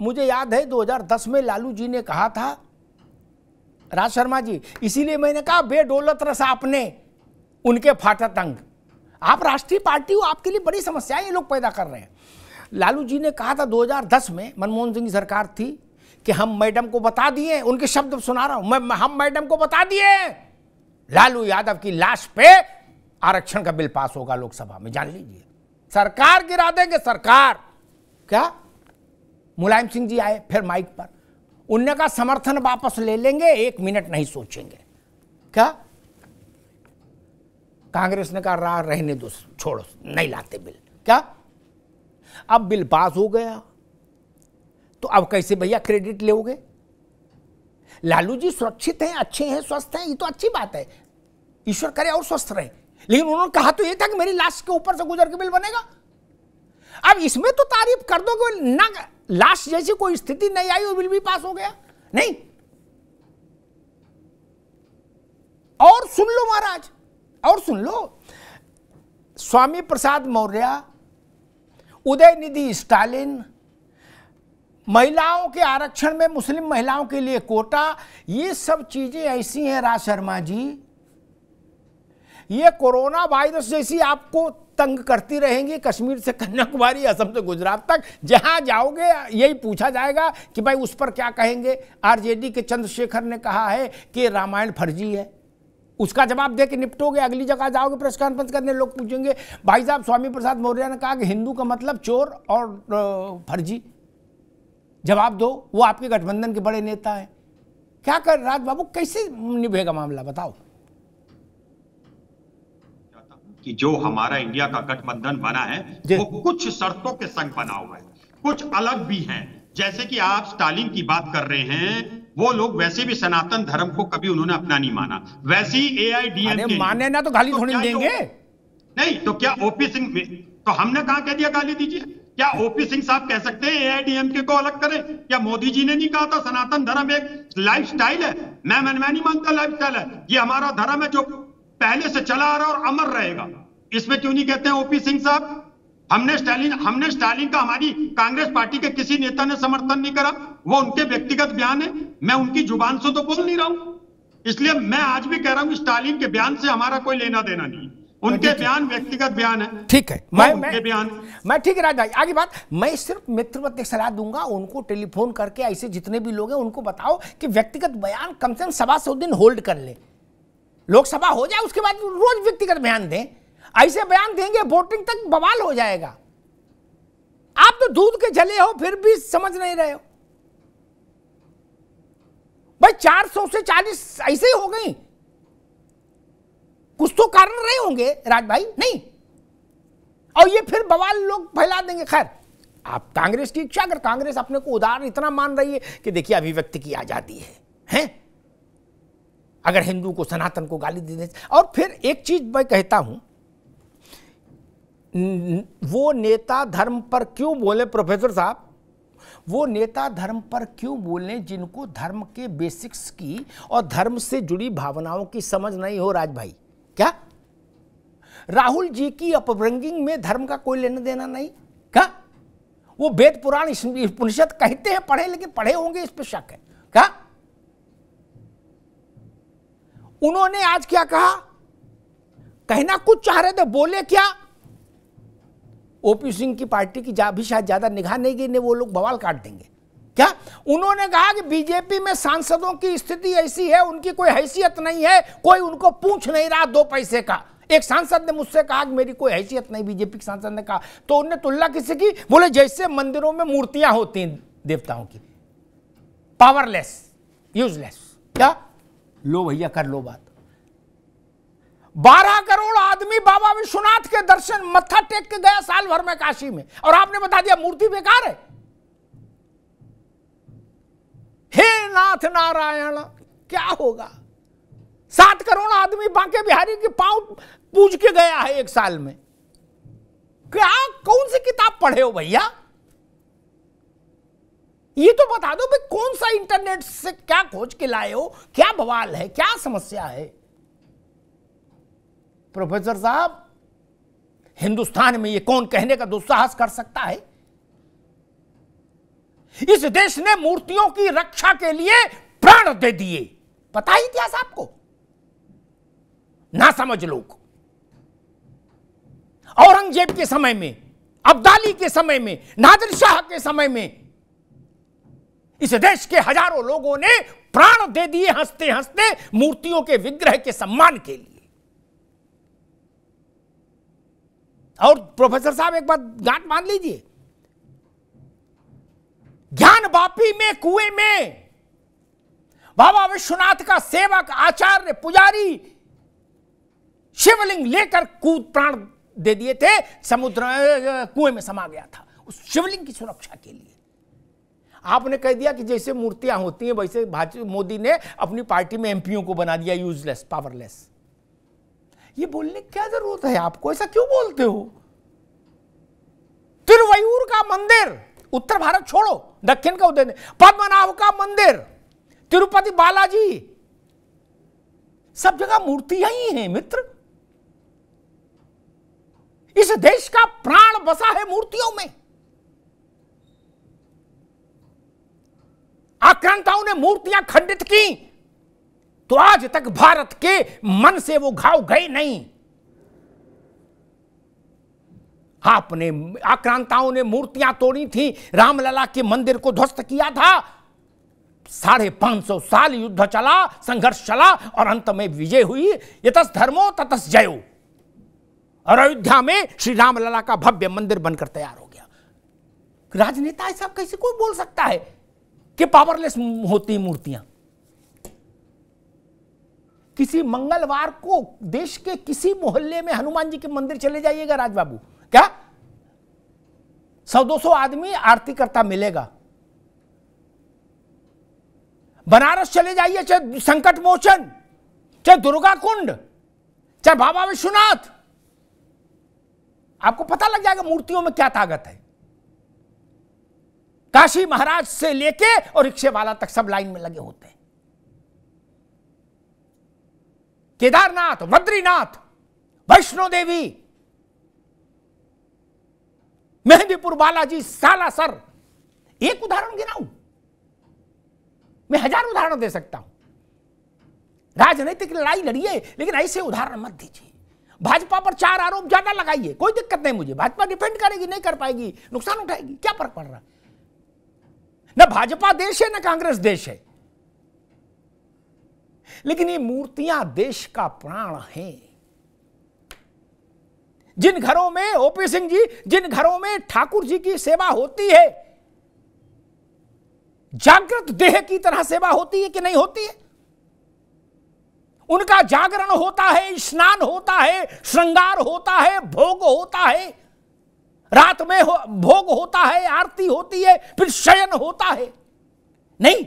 मुझे याद है 2010 में लालू जी ने कहा था, राज शर्मा जी, इसीलिए मैंने कहा बेडौलत रस आपने उनके फाटा तंग। आप राष्ट्रीय पार्टी हो, आपके लिए बड़ी समस्याएं ये लोग पैदा कर रहे हैं। लालू जी ने कहा था 2010 में, मनमोहन सिंह की सरकार थी, कि हम मैडम को बता दिए, उनके शब्द सुना रहा हूं, हम मैडम को बता दिए लालू यादव की लाश पे आरक्षण का बिल पास होगा लोकसभा में, जान लीजिए, सरकार गिरा देंगे सरकार। क्या मुलायम सिंह जी आए फिर माइक पर, उनने कहा समर्थन वापस ले लेंगे, 1 मिनट नहीं सोचेंगे। क्या कांग्रेस ने कहा रहने दो, छोड़ो, नहीं लाते बिल। क्या अब बिल पास हो गया तो अब कैसे भैया क्रेडिट लोगे? लालू जी सुरक्षित हैं, अच्छे हैं, स्वस्थ हैं, ये तो अच्छी बात है, ईश्वर करे और स्वस्थ रहे, लेकिन उन्होंने कहा तो ये था कि मेरी लाश के ऊपर से गुजर के बिल बनेगा। अब इसमें तो तारीफ कर दो कि ना लाश जैसी कोई स्थिति नहीं आई और बिल भी पास हो गया। नहीं, और सुन लो महाराज, और सुन लो, स्वामी प्रसाद मौर्य, उदयनिधि स्टालिन, महिलाओं के आरक्षण में मुस्लिम महिलाओं के लिए कोटा, ये सब चीजें ऐसी हैं राज शर्मा जी, ये कोरोना वायरस जैसी आपको तंग करती रहेंगी। कश्मीर से कन्याकुमारी, असम से गुजरात तक, जहां जाओगे यही पूछा जाएगा कि भाई उस पर क्या कहेंगे। आरजेडी के चंद्रशेखर ने कहा है कि रामायण फर्जी है, उसका जवाब दे के निपटोगे। अगली जगह जाओगे प्रेस कॉन्फ्रेंस करने, लोग पूछेंगे भाई साहब स्वामी प्रसाद मौर्य ने कहा कि हिंदू का मतलब चोर और फर्जी, जवाब दो, वो आपके गठबंधन के बड़े नेता हैं। क्या कर राज बाबू, कैसे निभेगा मामला, बताओ। कि जो हमारा इंडिया का गठबंधन बना है वो कुछ शर्तों के संग बना हुआ है, कुछ अलग भी हैं। जैसे कि आप स्टालिन की बात कर रहे हैं, वो लोग वैसे भी सनातन धर्म को कभी उन्होंने अपना नहीं माना, वैसे ही एआईडीएमके माने ना तो गाली थोड़ी देंगे। नहीं तो क्या ओपी सिंह, तो हमने कहा कह दिया गाली दीजिए? क्या ओपी सिंह साहब कह सकते हैं एआईडीएमके को अलग करें? क्या मोदी जी ने नहीं कहा था सनातन धर्म एक लाइफस्टाइल है? मैं नहीं मानता लाइफस्टाइल है, ये हमारा धर्म है जो पहले से चला आ रहा और अमर रहेगा। इसमें क्यों नहीं कहते हैं ओपी सिंह साहब? हमने स्टालिन का हमारी कांग्रेस पार्टी के किसी नेता ने समर्थन नहीं करा, वो उनके व्यक्तिगत बयान है, मैं उनकी जुबान से तो बोल नहीं रहा हूं। इसलिए मैं आज भी कह रहा हूं स्टालिन के बयान से हमारा कोई लेना देना नहीं, उनके बयान व्यक्तिगत बयान है। ठीक है, मैं ठीक है राज भाई, आगे बात। मैं सिर्फ मित्रवत एक सलाह दूंगा, उनको टेलीफोन करके ऐसे जितने भी लोग हैं उनको बताओ कि व्यक्तिगत बयान कम से कम 100 दिन होल्ड कर ले, लोकसभा हो जाए उसके बाद रोज व्यक्तिगत बयान दें। ऐसे बयान देंगे वोटिंग तक बवाल हो जाएगा। आप तो दूध के जले हो फिर भी समझ नहीं रहे हो भाई। 400 से 40 ऐसे ही हो गई, कुछ तो कारण रहे होंगे राज भाई, नहीं? और ये फिर बवाल लोग फैला देंगे। खैर, आप कांग्रेस की इच्छा, अगर कांग्रेस अपने को उदार इतना मान रही है कि देखिए अभिव्यक्ति की आजादी है? अगर हिंदू को, सनातन को गाली दे दे। और फिर एक चीज मैं कहता हूं, वो नेता धर्म पर क्यों बोले प्रोफेसर साहब, वो नेता धर्म पर क्यों बोले जिनको धर्म के बेसिक्स की और धर्म से जुड़ी भावनाओं की समझ नहीं हो राज भाई। क्या राहुल जी की अपब्रिंगिंग में धर्म का कोई लेना देना नहीं? क्या वो वेद पुराण उपनिषद कहते हैं पढ़े, लेकिन पढ़े होंगे इस पर शक है। क्या उन्होंने आज क्या कहा, कहना कुछ चाह रहे थे, बोले क्या? ओपी सिंह की पार्टी की भी शायद ज्यादा निगाह नहीं गई, वो लोग बवाल काट देंगे। क्या उन्होंने कहा कि बीजेपी में सांसदों की स्थिति ऐसी है, उनकी कोई हैसियत नहीं है, कोई उनको पूछ नहीं रहा 2 पैसे का। एक सांसद ने मुझसे कहा कि मेरी कोई हैसियत नहीं, बीजेपी के सांसद ने कहा, तो उन्होंने तुलना किसी की, बोले जैसे मंदिरों में मूर्तियां होती हैं देवताओं की, पावरलेस, यूजलेस। क्या लो भैया कर लो बात। 12 करोड़ आदमी बाबा विश्वनाथ के दर्शन मत्था टेक के गया साल भर में काशी में, और आपने बता दिया मूर्ति बेकार है। हे नाथ नारायण, क्या होगा? 7 करोड़ आदमी बांके बिहारी के पांव पूज के गया है 1 साल में। क्या कौन सी किताब पढ़े हो भैया? ये तो बता दो भाई, कौन सा इंटरनेट से क्या खोज के लाए हो? क्या बवाल है, क्या समस्या है? प्रोफेसर साहब, हिंदुस्तान में ये कौन कहने का दुस्साहस कर सकता है इस देश ने मूर्तियों की रक्षा के लिए प्राण दे दिए। पता है इतिहास आपको? ना समझ लोग। औरंगजेब के समय में, अब्दाली के समय में, नादिर शाह के समय में इस देश के हजारों लोगों ने प्राण दे दिए हंसते हंसते मूर्तियों के विग्रह के सम्मान के लिए। और प्रोफेसर साहब एक बात गांठ मान लीजिए, ज्ञान वापी में कुएं में बाबा विश्वनाथ का सेवक, आचार्य, पुजारी शिवलिंग लेकर कूद प्राण दे दिए थे, समुद्र कुएं में समा गया था उस शिवलिंग की सुरक्षा के लिए। आपने कह दिया कि जैसे मूर्तियां होती हैं वैसे मोदी ने अपनी पार्टी में एमपीओ को बना दिया यूजलेस, पावरलेस। ये बोलने की क्या जरूरत है आपको? ऐसा क्यों बोलते हो? तिरुवयूर का मंदिर, उत्तर भारत छोड़ो, दक्षिण का उदय, पद्मनाभ का मंदिर, तिरुपति बालाजी, सब जगह मूर्तियां ही हैं मित्र। इस देश का प्राण बसा है मूर्तियों में। आक्रांताओं ने मूर्तियां खंडित की तो आज तक भारत के मन से वो घाव गए नहीं। आपने, आक्रांताओं ने मूर्तियां तोड़ी थी, रामलला के मंदिर को ध्वस्त किया था, 550 साल युद्ध चला, संघर्ष चला और अंत में विजय हुई। यतस् धर्मो ततस् जयो। और अयोध्या में श्री रामलला का भव्य मंदिर बनकर तैयार हो गया। राजनेता ऐसा कैसे कोई बोल सकता है कि पावरलेस होती मूर्तियां? किसी मंगलवार को देश के किसी मोहल्ले में हनुमान जी के मंदिर चले जाइएगा राजबाबू, क्या 100-200 आदमी आरती करता मिलेगा। बनारस चले जाइए, चाहे संकट मोचन, चाहे दुर्गा कुंड, चाहे बाबा विश्वनाथ, आपको पता लग जाएगा मूर्तियों में क्या ताकत है। काशी महाराज से लेके और रिक्शे वाला तक सब लाइन में लगे होते हैं। केदारनाथ, बद्रीनाथ, वैष्णो देवी, मेहंदीपुर बालाजी, सालासर, एक उदाहरण गिनाऊं? मैं 1000 उदाहरण दे सकता हूं। राजनीतिक लड़ाई लड़िए, लेकिन ऐसे उदाहरण मत दीजिए। भाजपा पर 4 आरोप ज्यादा लगाइए, कोई दिक्कत नहीं मुझे। भाजपा डिफेंड करेगी, नहीं कर पाएगी, नुकसान उठाएगी, क्या फर्क पड़ रहा है? न भाजपा देश है न कांग्रेस देश है, लेकिन ये मूर्तियां देश का प्राण हैं। जिन घरों में, ओपी सिंह जी, जिन घरों में ठाकुर जी की सेवा होती है, जागृत देह की तरह सेवा होती है कि नहीं होती है? उनका जागरण होता है, स्नान होता है, श्रृंगार होता है, भोग होता है, रात में भोग होता है, आरती होती है, फिर शयन होता है। नहीं,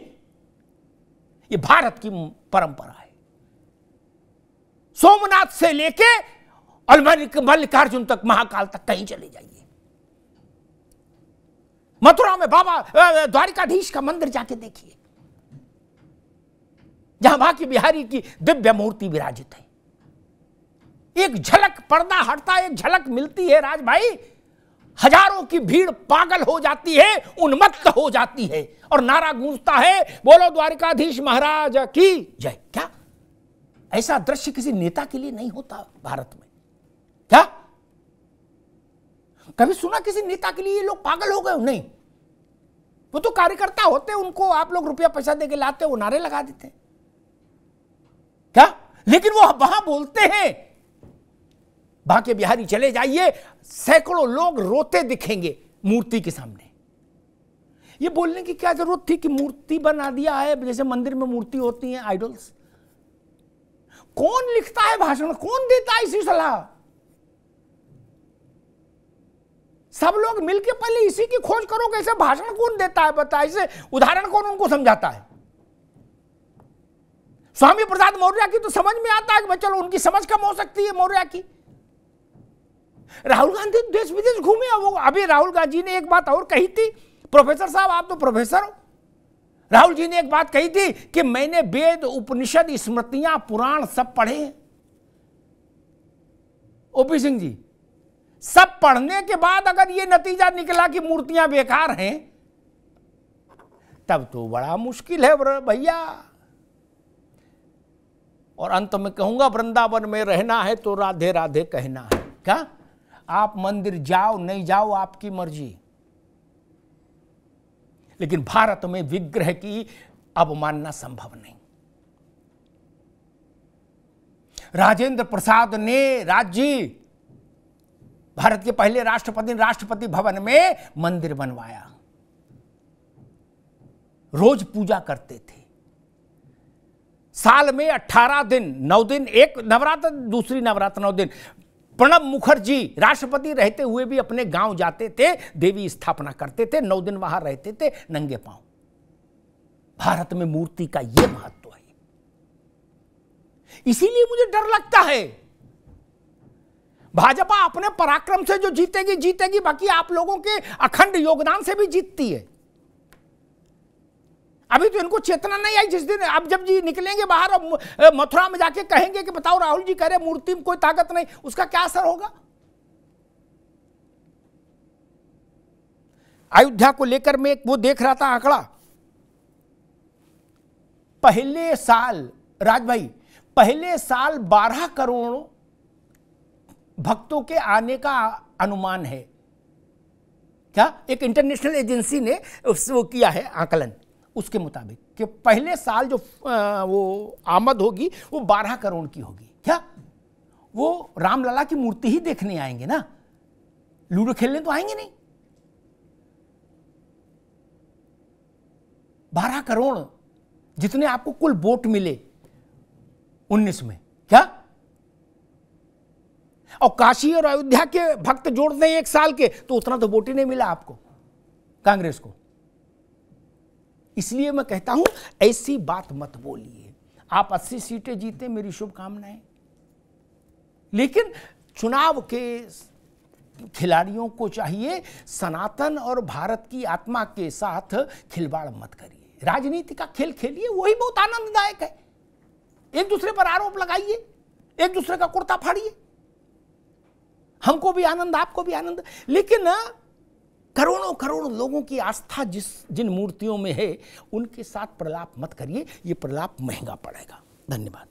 ये भारत की परंपरा है। सोमनाथ से लेके और मल्लिकार्जुन तक, महाकाल तक, कहीं चले जाइए। मथुरा में बाबा द्वारिकाधीश का मंदिर जाके देखिए, जहां बांके बिहारी की दिव्य मूर्ति विराजित है। एक झलक, पर्दा हटता एक झलक मिलती है राज भाई, हजारों की भीड़ पागल हो जाती है, उन्मत्त हो जाती है और नारा गूंजता है, बोलो द्वारिकाधीश महाराज की जय। क्या ऐसा दृश्य किसी नेता के लिए नहीं होता भारत में? क्या कभी सुना किसी नेता के लिए ये लोग पागल हो गए? नहीं, वो तो कार्यकर्ता होते, उनको आप लोग रुपया पैसा देके लाते, वो नारे लगा देते हैं क्या, लेकिन वो वहां बोलते हैं। बांके बिहारी चले जाइए, सैकड़ों लोग रोते दिखेंगे मूर्ति के सामने। ये बोलने की क्या जरूरत थी कि मूर्ति बना दिया है, जैसे मंदिर में मूर्ति होती है, आइडल्स। कौन लिखता है भाषण, कौन देता है इसी सलाह? सब लोग मिलकर पहले इसी की खोज करो, कैसे भाषण कौन देता है, बता, इसे उदाहरण कौन उनको समझाता है? स्वामी प्रसाद मौर्य की तो समझ में आता है कि चलो उनकी समझ कम हो सकती है मौर्य की। राहुल गांधी देश विदेश घूमे, वो अभी राहुल गांधी ने एक बात और कही थी, प्रोफेसर साहब आप तो प्रोफेसर हो, राहुल जी ने एक बात कही थी कि मैंने वेद, उपनिषद, स्मृतियां, पुराण सब पढ़े हैं। ओपी सिंह जी, सब पढ़ने के बाद अगर ये नतीजा निकला कि मूर्तियां बेकार हैं, तब तो बड़ा मुश्किल है भैया। और अंत में कहूंगा, वृंदावन में रहना है तो राधे राधे कहना है। क्या आप मंदिर जाओ नहीं जाओ आपकी मर्जी, लेकिन भारत में विग्रह की अवमानना संभव नहीं। राजेंद्र प्रसाद ने राज्य, भारत के पहले राष्ट्रपति, राष्ट्रपति भवन में मंदिर बनवाया, रोज पूजा करते थे। साल में 18 दिन, 9 दिन एक नवरात्र, दूसरी नवरात्र 9 दिन। प्रणब मुखर्जी राष्ट्रपति रहते हुए भी अपने गांव जाते थे, देवी स्थापना करते थे, 9 दिन वहां रहते थे नंगे पांव। भारत में मूर्ति का यह महत्व है। इसीलिए मुझे डर लगता है, भाजपा अपने पराक्रम से जो जीतेगी जीतेगी, बाकी आप लोगों के अखंड योगदान से भी जीतती है। अभी तो इनको चेतना नहीं आई, जिस दिन अब जब जी निकलेंगे बाहर और मथुरा में जाके कहेंगे कि बताओ राहुल जी कह रहे मूर्ति में कोई ताकत नहीं, उसका क्या असर होगा। अयोध्या को लेकर मैं वो देख रहा था आंकड़ा, पहले साल, राज भाई, पहले साल 12 करोड़ भक्तों के आने का अनुमान है। क्या एक इंटरनेशनल एजेंसी ने वो किया है आकलन, उसके मुताबिक कि पहले साल जो वो आमद होगी वो 12 करोड़ की होगी। क्या वो रामलला की मूर्ति ही देखने आएंगे ना, लूडो खेलने तो आएंगे नहीं। 12 करोड़ जितने आपको कुल वोट मिले 19 में, क्या? और काशी और अयोध्या के भक्त जोड़ दें एक साल के तो उतना तो वोट ही नहीं मिला आपको, कांग्रेस को। इसलिए मैं कहता हूं ऐसी बात मत बोलिए। आप 80 सीटें जीते, मेरी शुभकामनाएं, लेकिन चुनाव के खिलाड़ियों को चाहिए सनातन और भारत की आत्मा के साथ खिलवाड़ मत करिए। राजनीति का खेल खेलिए, वही बहुत आनंददायक है। एक दूसरे पर आरोप लगाइए, एक दूसरे का कुर्ता फाड़िए, हमको भी आनंद आपको भी आनंद। लेकिन करोड़ों करोड़ लोगों की आस्था जिन मूर्तियों में है उनके साथ प्रलाप मत करिए, ये प्रलाप महंगा पड़ेगा। धन्यवाद।